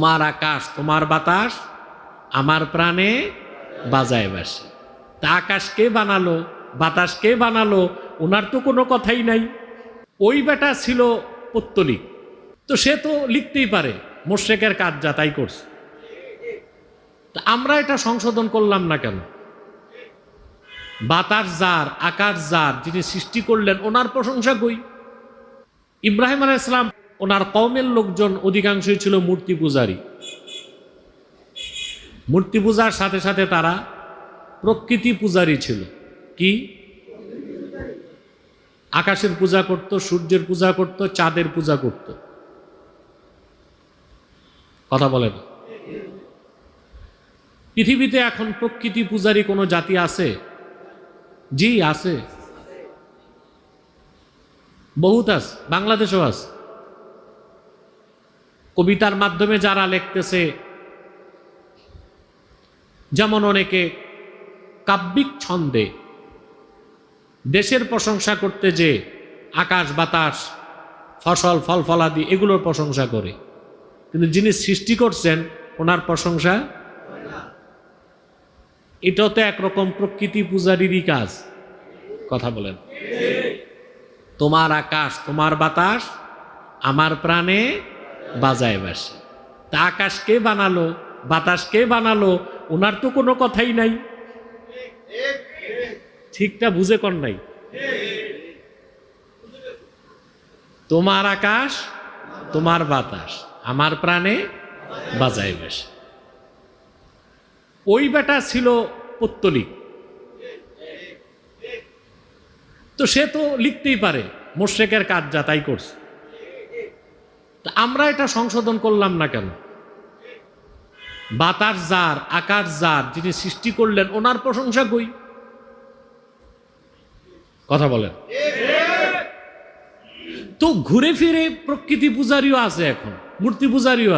তোমার আকাশ তোমার বাতাস আমার প্রাণে বাজায় বাসে। তা আকাশ কে বানালো, বাতাস কে বানালো, ওনার তো কোনো কথাই নাই। ওই বেটা ছিল পত্তলিক, তো সে তো লিখতেই পারে, মোশরেকের কাজ যা তাই করছে। তা আমরা এটা সংশোধন করলাম না কেন? বাতাস যার, আকাশ যার, যিনি সৃষ্টি করলেন ওনার প্রশংসা কই। ইব্রাহিম আলাইহিস সালাম ওনার কওমের লোকজন অধিকাংশই ছিল মূর্তি পূজারী। মূর্তি পূজার সাথে সাথে তারা প্রকৃতি পূজারী ছিল। কি? আকাশের পূজা করত, সূর্যের পূজা করত, চাঁদের পূজা করত। কথা বলেন। পৃথিবীতে এখন প্রকৃতি পূজারী কোনো জাতি আছে? জি আছে, বহুত আছে, বাংলাদেশেও আছে। কবিতার মাধ্যমে যারা লিখতেছে, যেমন অনেকে কাব্যিক ছন্দে দেশের প্রশংসা করতে যে আকাশ বাতাস ফসল ফল ফলাদি এগুলোর প্রশংসা করে, কিন্তু যিনি সৃষ্টি করছেন ওনার প্রশংসা। এটাও তো একরকম প্রকৃতি পূজারীরই কাজ। কথা বলেন। তোমার আকাশ তোমার বাতাস আমার প্রাণে বাজায় বাসে। তা আকাশ কে বানালো, বাতাস কে বানালো, ওনার তো কোনো কথাই নাই। ঠিকটা বুঝে কোন নাই? তোমার আকাশ তোমার বাতাস আমার প্রাণে বাজায় বাসে। ওই বেটা ছিল পত্তলিক, তো সে তো লিখতেই পারে, মোশরেকের কাজ যা তাই করছে। তা আমরা এটা সংশোধন করলাম না কেন? বাতাস যার, আকাশ যার, যিনি সৃষ্টি করলেন ওনার প্রশংসা কই। কথা বলেন। তো ঘুরে ফিরে প্রকৃতি পূজারীও আছে, এখন মূর্তি পূজারীও